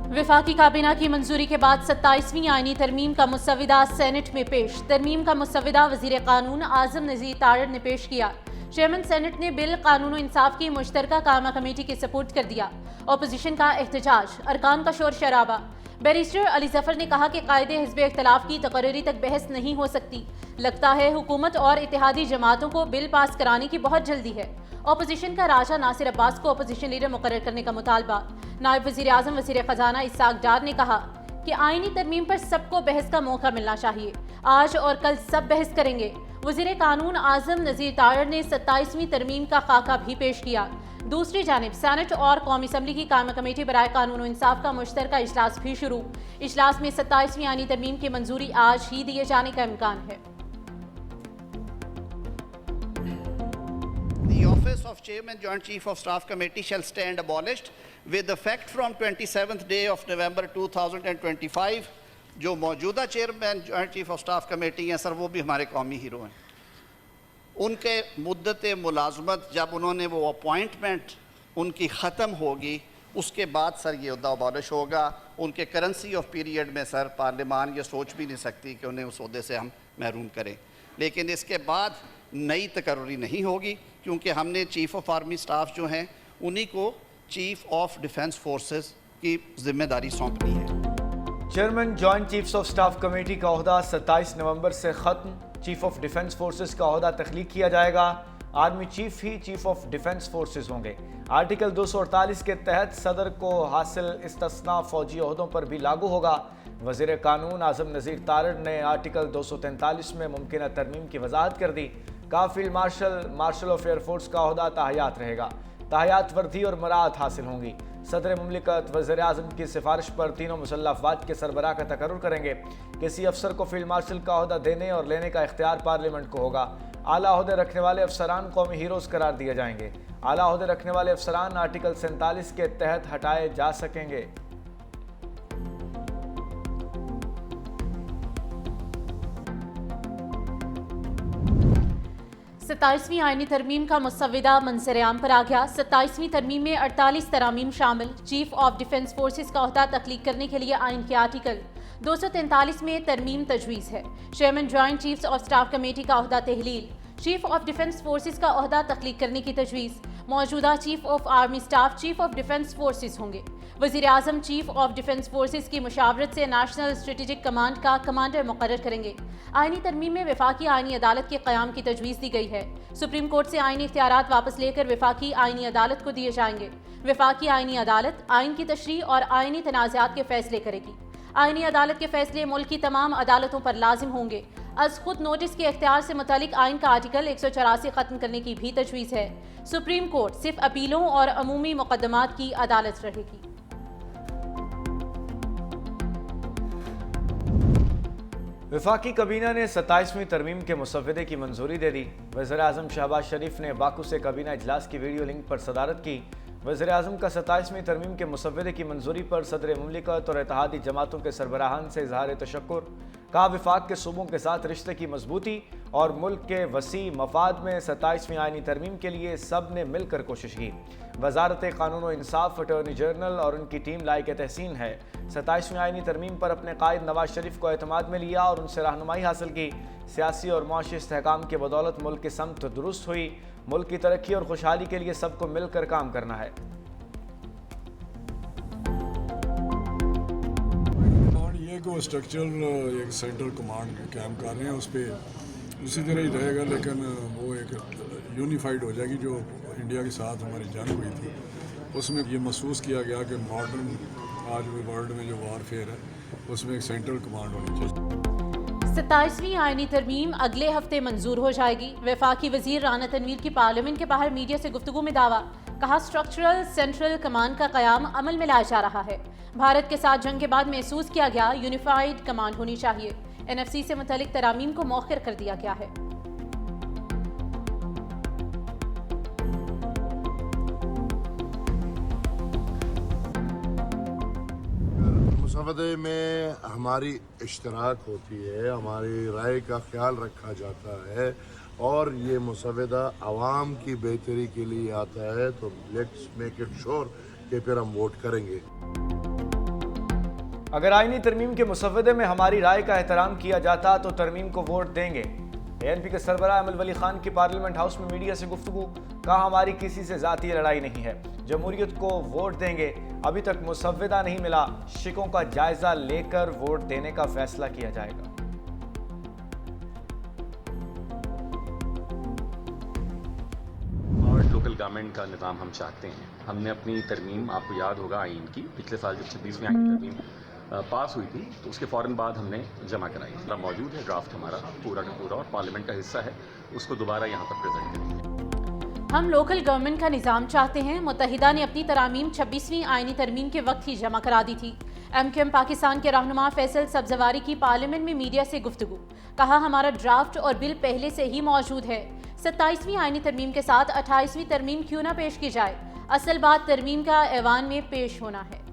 वफाकी काबीना की मंजूरी के बाद 27वीं आईनी तरमीम का मुसविदा सेनेट में पेश। तरमीम का मुसविदा वजीर कानून आजम नज़ीर तारड़ ने पेश किया। चेयरमैन सेनेट ने बिल कानून इंसाफ की मुश्तरका कामा कमेटी के सपोर्ट कर दिया। अपोजिशन का एहतजाज, अरकान का शोर शराबा। बैरिस्टर अली जफर ने कहा कि कायदे हिज़्ब इख्तलाफ की तकर्री तक बहस नहीं हो सकती। लगता है हुकूमत और इत्तेहादी जमातों को बिल पास कराने की बहुत जल्दी है। अपोजिशन का राजा नासिर अब्बास को अपोजिशन लीडर मुकर्रर करने का मुतालबा। नायब वज़ीर आज़म वज़ीर ख़जाना इस्हाक डार ने कहा कि आईनी तरमीम पर सबको बहस का मौका मिलना चाहिए। आज और कल सब बहस करेंगे। वज़ीर कानून आज़म नज़ीर तारड़ ने 27वीं तरमीम का खाका भी पेश किया। दूसरी जानिब सेनेट और कौमी असम्बली की कायम कमेटी बराए कानून और इंसाफ का मुश्तरका इजलास भी शुरू। इजलास में 27वीं आईनी तरमीम की मंजूरी आज ही दिए जाने का इम्कान है। The office of Chairman Joint Chief of Staff Committee shall stand abolished with effect from 27th day of November 2025। जो मौजूदा chairman joint chief of staff committee हैं सर, वो भी हमारे कौमी हीरो हैं। उनके मुद्दत मुलाजमत जब उन्होंने वो अपॉइंटमेंट उनकी ख़त्म होगी, उसके बाद सर ये उहदा अबॉलिश होगा। उनके करेंसी ऑफ पीरियड में सर पार्लियामान ये सोच भी नहीं सकती कि उन्हें उस ओहदे से हम महरूम करें। लेकिन इसके बाद नई तकर्री नहीं होगी, क्योंकि हमने चीफ ऑफ आर्मी स्टाफ जो हैं उन्हीं को चीफ ऑफ डिफेंस फोर्सेस की जिम्मेदारी सौंपनी है। Chairman joint chiefs of staff committee का ओहदा 27 नवंबर से ख़त्म। चीफ ऑफ डिफेंस फोर्सेस का ओहदा तख्लीक किया जाएगा। Army chief he chief of defence forces होंगे। आर्टिकल 248 के तहत सदर को हासिल इस्तिस्ना फौजी ओहदों पर भी लागू होगा। वज़ीर कानून आज़म नज़ीर तारड़ ने आर्टिकल 243 में मुमकिन तरमीम की वजाहत कर दी। का फील्ड मार्शल ऑफ एयरफोर्स का ओहदा ताहयात रहेगा। ताहयात वर्दी और मराहत हासिल होंगी। सदर मुमलिकत वज़ीर आज़म की सिफारिश पर तीनों मुसल्लह अफवाज के सरबराह का तकर्रुर करेंगे। किसी अफसर को फील्ड मार्शल का ओहदा देने और लेने का इख्तियार पार्लियामेंट को होगा। आला ओहदे रखने वाले अफसरान कौमी हीरोज़ करार दिए जाएंगे। आला ओहदे रखने वाले अफसरान आर्टिकल 47 के तहत हटाए जा सकेंगे। 27वीं आईनी तरमीम का मुसविदा मंसर-ए-आम पर आ गया। 27वीं तरमीम में 48 तरामीम शामिल। चीफ ऑफ डिफेंस फोर्सेस का ओहदा तख्लीक करने के लिए आइन के आर्टिकल 243 में तरमीम तजवीज़ है। Chairman joint chiefs of staff committee का ओहदा तहलील। चीफ ऑफ डिफेंस फोर्सेस का ओहदा तख्लीक करने की तजवीज़। मौजूदा chief of army staff chief of defence forces होंगे। वज़ीर आज़म चीफ ऑफ डिफेंस फोर्सेस की मुशावरत से नेशनल स्ट्रेटेजिक कमांड का कमांडर मुकर्रर करेंगे। आईनी तरमीम में वफाकी आईनी अदालत के क़याम की तजवीज़ दी गई है। सुप्रीम कोर्ट से आईनी इख्तियारात वापस लेकर वफाकी आईनी अदालत को दिए जाएंगे। वफाकी आईनी अदालत आइन की तशरीह और आईनी तनाज़ात के फैसले करेगी। आईनी अदालत के फैसले मुल्क की तमाम अदालतों पर लाजिम होंगे। अज खुद नोटिस के इख्तियार से मुतालिक आइन का आर्टिकल 184 ख़त्म करने की भी तजवीज़ है। सुप्रीम कोर्ट सिर्फ अपीलों और अमूमी मुकदमात की अदालत रहेगी। वफाकी कबीना ने 27वीं तरमीम के मुसव्वदे की मंजूरी दे दी। वज़ीर आज़म शहबाज शरीफ ने बाकू से कबीना इजलास की वीडियो लिंक पर सदारत की। वज़ीर आज़म का 27वीं तरमीम के मुसव्वदे की मंजूरी पर सदर मुमलिकत और इत्तेहादी जमातों के सरबराहान से इजहार तशक्कुर। कहा विफाक के सूबों के साथ रिश्ते की मजबूती और मुल्क के वसी मफाद में 27वीं आईनी तरमीम के लिए सब ने मिलकर कोशिश की। वजारत कानून और इंसाफ, अटॉर्नी जनरल और उनकी टीम लायक तहसीन है। 27वीं आईनी तरमीम पर अपने कायद नवाज शरीफ को एतमाद में लिया और उनसे रहनुमाई हासिल की। सियासी और मुआशी इस्तेहकाम की बदौलत मुल्क की समत दुरुस्त हुई। मुल्क की तरक्की और खुशहाली के लिए सबको मिलकर काम करना है। को स्ट्रक्चरल एक सेंट्रल कमांड कैम कर रहे हैं, उस पर उसी तरह ही रहेगा, लेकिन वो एक यूनिफाइड हो जाएगी। जो इंडिया के साथ हमारी जंग हुई थी उसमें ये महसूस किया गया कि मॉडर्न आज वर्ल्ड में जो वारफेयर है उसमें एक सेंट्रल कमांड होनी चाहिए। 27वीं आईनी तरमीम अगले हफ्ते मंजूर हो जाएगी। वफाकी वजीर राना तनवीर की पार्लियामेंट के बाहर मीडिया से गुफ्तगू में दावा। कहा स्ट्रक्चरल सेंट्रल कमांड का क़याम अमल में लाया जा रहा है। भारत के साथ जंग के बाद महसूस किया गया यूनिफाइड कमांड होनी चाहिए। NFC से मुतालिक तरामीम को मौखर कर दिया गया है। मुसवदे में हमारी इश्तराक होती है, हमारी राय का ख्याल रखा जाता है और ये मुसवदा आवाम की बेहतरी के लिए आता है, तो लेट्स मेक इट श्योर कि फिर हम वोट करेंगे। अगर आईनी तरमीम के मुसव्वदे में हमारी राय का एहतराम किया जाता तो तरमीम को वोट देंगे। ANP के सरबराह अमल वली खान की पार्लियामेंट हाउस में मीडिया से गुफ्तगू, कहा हमारी किसी से जाती लड़ाई नहीं है, जमहूरियत को वोट देंगे। अभी तक मुसव्वदा नहीं मिला, शिकों का जायजा लेकर वोट देने का फैसला किया जाएगा। और लोकल गवर्नमेंट का निज़ाम हम चाहते हैं। हमने अपनी तरमीम, आपको याद होगा आइन की, पिछले साल जब 26वीं आइन की तरमीम पास हुई थी तो उसके फ़ौरन बाद हमने जमा कराई। मौजूद है ड्राफ्ट हमारा पूरा का पूरा और पार्लियामेंट का हिस्सा है, उसको दोबारा यहाँ पर प्रेजेंट करेंगे। हम लोकल गवर्नमेंट का निज़ाम चाहते हैं। मुत्तहिदा ने अपनी तरामीम 26वीं आईनी तरमीम के वक्त ही जमा करा दी थी। MQM पाकिस्तान के रहनुमा फैसल सब्जवारी की पार्लियामेंट में मीडिया से गुफ्तगू, कहा हमारा ड्राफ्ट और बिल पहले से ही मौजूद है। 27वीं आईनी तरमीम के साथ 28वीं तरमीम क्यों ना पेश की जाए, असल बात तरमीम का ऐवान में पेश होना है।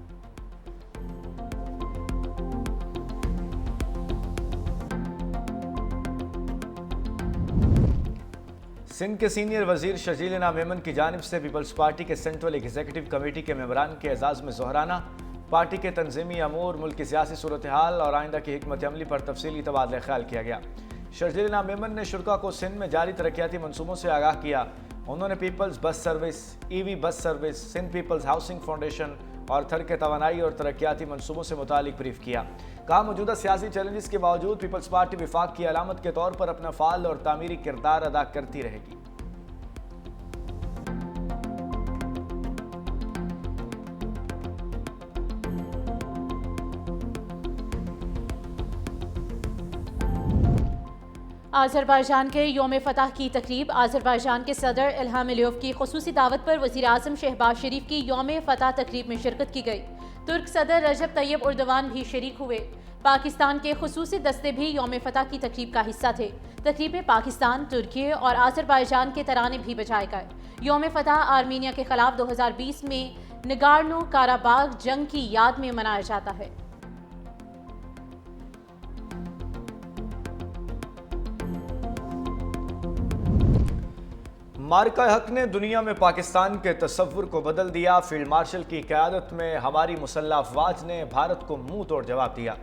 सिंध के सीनियर वजीर शर्जील इनाम मेमन की जानिब से पीपल्स पार्टी के सेंट्रल एग्जीक्यूटिव कमेटी के मेंबरान के एजाज़ में जोहराना पार्टी के तंजीमी अमूर, मुल्क की सियासी सूरत हाल और आइंदा की हिकमत अमली पर तफसीली तबादला ख्याल किया गया। शर्जील इनाम मेमन ने शुरा को सिंध में जारी तरक्याती मनसूबों से आगाह किया। उन्होंने people's bus service, EV bus service, Sindh people's housing foundation और थर के तवानाई और तरक्याती मनसूबों से मुतालिक ब्रीफ किया। कहा मौजूदा सियासी चैलेंजेस के बावजूद पीपल्स पार्टी विफाक की अलामत के तौर पर अपना फाल और तामीरी किरदार अदा करती रहेगी। आज़रबाईजान के योम फतह की तकरीब। आज़रबाईजान के सदर इल्हाम अलियोव की खुसूसी दावत पर वज़ीर आज़म शहबाज शरीफ की योम फतह तकरीब में शिरकत की गई। तुर्क सदर रजब तैयब उर्दवान भी शरीक हुए। पाकिस्तान के खुसूसी दस्ते भी योम फतह की तकरीब का हिस्सा थे। तकरीब में पाकिस्तान, तुर्की और आज़रबाईजान के तराने भी बजाए गए। योम फतह आर्मीनिया के खिलाफ 2020 में नगार्नो काराबाग जंग की याद में मनाया जाता है। मार्का हक ने दुनिया में पाकिस्तान के तस्वुर को बदल दिया। फील्ड मार्शल की क़यादत में हमारी मुसल्लह अफवाज ने भारत को मुंह तोड़ जवाब दिया।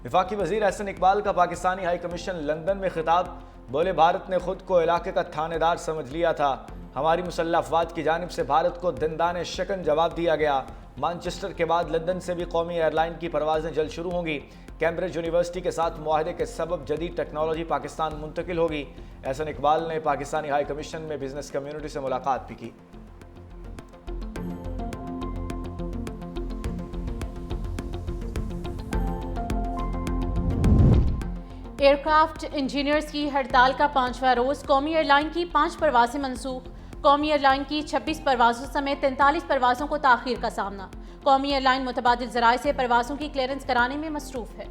वफाकी वज़ीर एहसन इकबाल का पाकिस्तानी हाई कमीशन लंदन में खिताब, बोले भारत ने खुद को इलाके का थानेदार समझ लिया था। हमारी मुसल्लह अफवाज की जानिब से भारत को दंदाने शिकन जवाब दिया गया। मानचेस्टर के बाद लंदन से भी कौमी एयरलाइन की परवाजें जल्द शुरू होंगी। कैम्ब्रिज यूनिवर्सिटी के साथ मुआहदे के सबब जदीद टेक्नोलॉजी पाकिस्तान मुंतकिल होगी। एहसन इकबाल ने पाकिस्तानी हाई कमीशन में बिजनेस कम्युनिटी से मुलाकात भी की। एयरक्राफ्ट इंजीनियर्स की हड़ताल का 5वां रोज। कौमी एयरलाइन की 5 परवाजें मनसूख। कौमी एयरलाइन की 26 परवाजों समेत 43 परवाजों को ताखीर का सामना। कौमी एयरलाइन मुतबादिल ज़राए से परवाजों की क्लियरेंस कराने में मसरूफ है।